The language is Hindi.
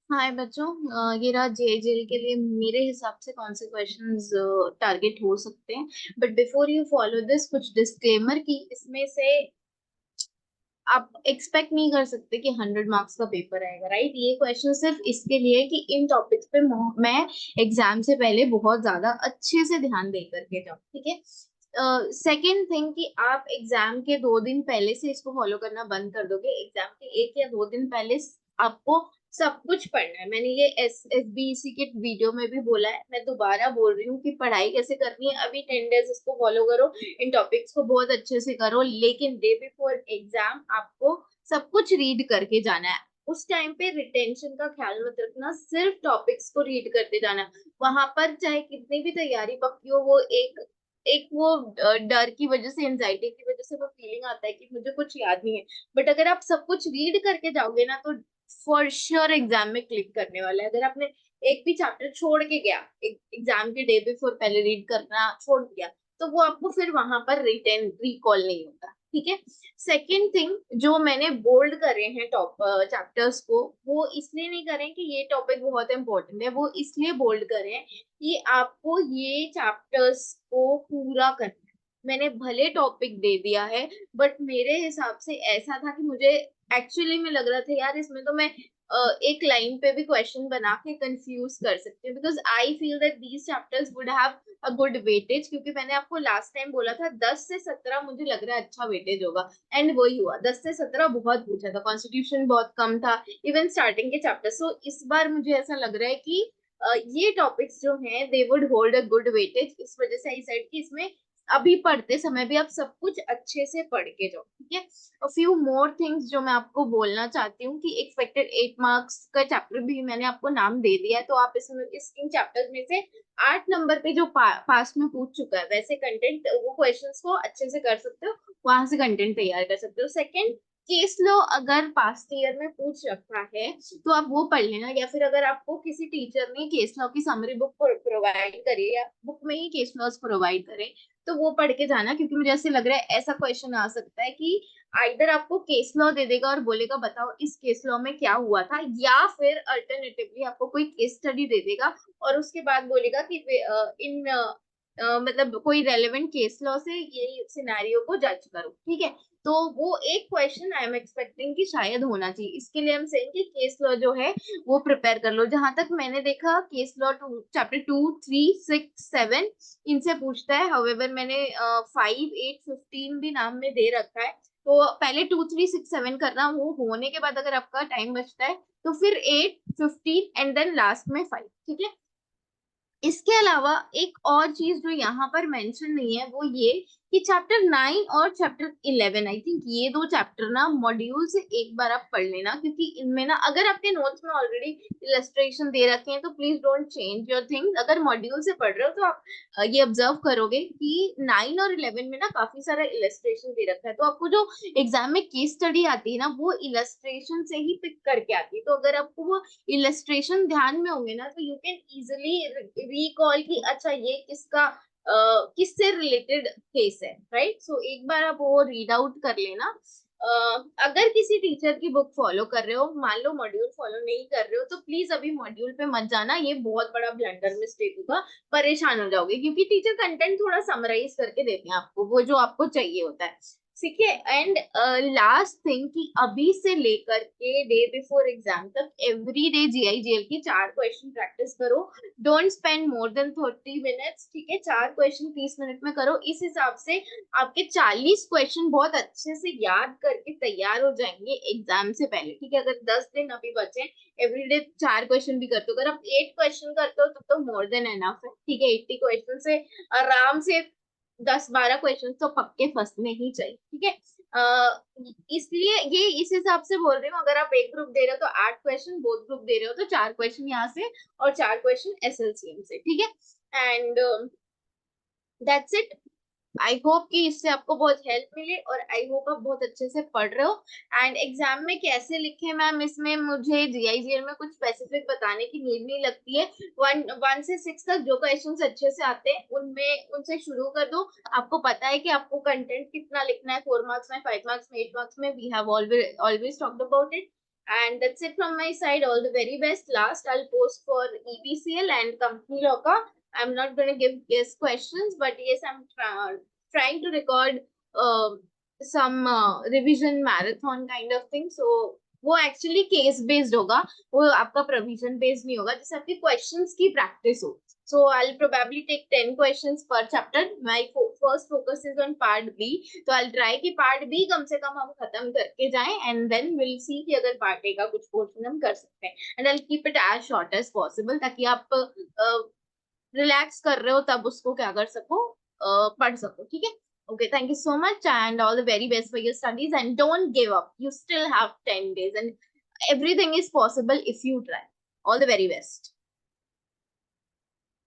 हाय बच्चों। ये रहा जेल के लिए मेरे हिसाब से कौन से क्वेश्चंस टारगेट हो सकते हैं। But before you follow this, कुछ डिस्क्लेमर की इसमें से आप एक्सपेक्ट नहीं कर सकते कि 100 मार्क्स का पेपर आएगा, राइट। ये क्वेश्चन सिर्फ इसके लिए है कि इन टॉपिक्स पे मैं एग्जाम से पहले बहुत ज्यादा अच्छे से ध्यान दे करके जाऊँ, ठीक है। सेकेंड थिंग कि आप एग्जाम के 2 दिन पहले से इसको फॉलो करना बंद कर दोगे। एग्जाम के 1 या 2 दिन पहले आपको सब कुछ पढ़ना है। मैंने ये एस बी सी के वीडियो में भी बोला है, मैं दोबारा बोल रही हूँ कि पढ़ाई कैसे करनी है। अभी 10 डेज इसको फॉलो करो, इन टॉपिक्स को बहुत अच्छे से करो, लेकिन डे बिफोर एग्जाम आपको सब कुछ रीड करके जाना है। उस टाइम पे रिटेंशन का ख्याल मत रखना, सिर्फ टॉपिक्स को रीड करते जाना। वहां पर चाहे कितनी भी तैयारी पक्की हो, वो एक एक वो डर की वजह से, एंजाइटी की वजह से वो फीलिंग आता है कि मुझे कुछ याद नहीं है। बट अगर आप सब कुछ रीड करके जाओगे ना, तो फॉर श्योर एग्जाम में क्लिक करने वाला है। अगर आपने एक भी चैप्टर छोड़ के गया, एग्जाम के डे बिफोर पहले रीड करना छोड़ दिया, तो वो आपको फिर वहां पर रिटेन रिकॉल नहीं होता, ठीक है। सेकेंड थिंग, जो मैंने बोल्ड करे हैं टॉप चैप्टर्स को, वो इसलिए नहीं करें कि ये टॉपिक बहुत इंपॉर्टेंट है, वो इसलिए बोल्ड करें कि आपको ये चैप्टर्स को पूरा करना है। मैंने भले टॉपिक दे दिया है, बट मेरे हिसाब से ऐसा था कि मुझे एक्चुअली में लग रहा था यार इसमें तो मैं एक लाइन पे भी क्वेश्चन बना के कंफ्यूज कर सकती हूँ, because I feel that these chapters would have a good weightage. क्योंकि मैंने आपको लास्ट टाइम बोला था 10 से 17 मुझे लग रहा है अच्छा वेटेज होगा, एंड वही हुआ। 10 से 17 बहुत पूछा था, कॉन्स्टिट्यूशन बहुत कम था, इवन स्टार्टिंग के चैप्टर। सो इस बार मुझे ऐसा लग रहा है कि ये टॉपिक्स जो हैं they would hold a good weightage. इस वजह से आई सेड कि इसमें अभी पढ़ते समय भी आप सब कुछ अच्छे से पढ़ के जाओ, ठीक है। फ्यू मोर थिंग्स जो मैं आपको बोलना चाहती हूँ कि एक्सपेक्टेड 8 मार्क्स का चैप्टर भी मैंने आपको नाम दे दिया है, तो आप इसमें इन चैप्टर्स में से 8 नंबर पे जो पास्ट में पूछ चुका है वैसे कंटेंट, वो क्वेश्चंस को अच्छे से कर सकते हो, वहां से कंटेंट तैयार कर सकते हो। सेकंड, केस लॉ अगर पास्ट ईयर में पूछ रखा है तो आप वो पढ़ लेना, या फिर अगर आपको किसी टीचर ने केस लॉ की समरी बुक प्रोवाइड करी या बुक में ही केस लॉज प्रोवाइड करे, तो वो पढ़ के जाना। क्योंकि मुझे ऐसे लग रहा है ऐसा क्वेश्चन आ सकता है कि आइदर आपको केस लॉ दे देगा और बोलेगा बताओ इस केस लॉ में क्या हुआ था, या फिर अल्टरनेटिवली आपको कोई केस स्टडी दे देगा और उसके बाद बोलेगा कि मतलब कोई रेलेवेंट केस लॉ से ये सिनेरियो को जज करो, ठीक है। तो वो एक क्वेश्चन आई एम एक्सपेक्टिंग कि शायद होना चाहिए। इसके लिए हम सेइंग कि केस लॉ जो है वो प्रिपेयर कर लो। जहां तक मैंने देखा केस लॉ चैप्टर 2, 3, 6, 7 इनसे पूछता है। हाउएवर मैंने 5, 8, 15 भी नाम में दे रखा है, तो पहले 2, 3, 6, 7 करना। वो होने के बाद अगर आपका टाइम बचता है तो फिर 8, 15 एंड देन लास्ट में 5, ठीक है। इसके अलावा एक और चीज जो यहाँ पर मेंशन नहीं है वो ये कि चैप्टर 9 और चैप्टर 11, आई थिंक ये दो चैप्टर ना मॉड्यूल से एक बार आप पढ़ लेना। क्योंकि इनमें ना, अगर आपके नोट्स में ऑलरेडी इलस्ट्रेशन दे रखे हैं तो please don't change your things. अगर मॉड्यूल से पढ़ रहे हो तो आप ये ऑब्जर्व करोगे कि 9 और 11 में ना काफी सारा इलस्ट्रेशन दे रखा है। तो आपको जो एग्जाम में केस स्टडी आती है ना, वो इलस्ट्रेशन से ही पिक करके आती है। तो अगर आपको वो इलस्ट्रेशन ध्यान में होंगे ना, तो यू कैन इजिली रिकॉल कि अच्छा ये किससे रिलेटेड केस है, राइट। सो एक बार आप वो रीड आउट कर लेना। अगर किसी टीचर की बुक फॉलो कर रहे हो, मान लो मॉड्यूल फॉलो नहीं कर रहे हो, तो प्लीज अभी मॉड्यूल पे मत जाना, ये बहुत बड़ा ब्लंडर मिस्टेक होगा, परेशान हो जाओगे। क्योंकि टीचर कंटेंट थोड़ा समराइज करके देते हैं आपको, वो जो आपको चाहिए होता है, ठीक है। एंड लास्ट थिंग कि अभी से लेकर के डे बिफोर एग्जाम तक एवरी डे जीआईजीएल की 4 क्वेश्चन प्रैक्टिस करो। Don't spend more than 30 minutes, ठीक है। 4 क्वेश्चन 30 मिनट में करो। इस हिसाब से आपके 40 क्वेश्चन बहुत अच्छे से याद करके तैयार हो जाएंगे एग्जाम से पहले, ठीक है। अगर 10 दिन अभी बचे, एवरीडे 4 क्वेश्चन भी करते हो, अगर आप 8 क्वेश्चन करते हो तो मोर देन एनफ है, ठीक है। 80 क्वेश्चन से आराम से 10-12 क्वेश्चन तो पक्के फंसने ही चाहिए, ठीक है। इसलिए ये इस हिसाब से बोल रही हूँ। अगर आप एक ग्रुप दे रहे हो तो 8 क्वेश्चन, बोथ ग्रुप दे रहे हो तो 4 क्वेश्चन यहाँ से और 4 क्वेश्चन एसएलसीएम से, ठीक है। And that's it. I hope कि इससे आपको बहुत हेल्प मिले, और आई होप आप बहुत अच्छे से पढ़ रहे हो। एंड एग्जाम में कैसे लिखे मैम, इसमें मुझे जीआईजीएल में कुछ स्पेसिफिक बताने की नीड नहीं लगती है। 1 से 6 तक जो क्वेश्चंस अच्छे से आते हैं उनमें उनसे शुरू कर दो। आपको पता है कि आपको कंटेंट कितना लिखना है, 4 मार्क्स में, 5 मार्क्स में, 8 मार्क्स में, we have always talked about it. And that's it from my side. All the very best. Last, I'll post for EPCL and company law ka. I'm not going to give guest questions, but yes, I'm trying to record some revision marathon kind of thing. So वो एक्चुअली केस बेस्ड होगा, वो आपका प्रोविजन बेस्ड नहीं होगा, जिससे आपकी क्वेश्चंस की प्रैक्टिस हो. So I'll probably take 10 questions per chapter. My first focus is on part B. तो I'll try कि part B कम से कम हम खत्म करके जाएं, and then we'll see कि अगर part A का कुछ portion हम कर सकते हैं. And I'll keep it as short as possible ताकि आप रिलैक्स कर रहे हो तब उसको क्या कर सको, पढ़ सको. ठीक है. Okay, thank you so much and all the very best for your studies, and don't give up. You still have 10 days and everything is possible if you try. All the very best.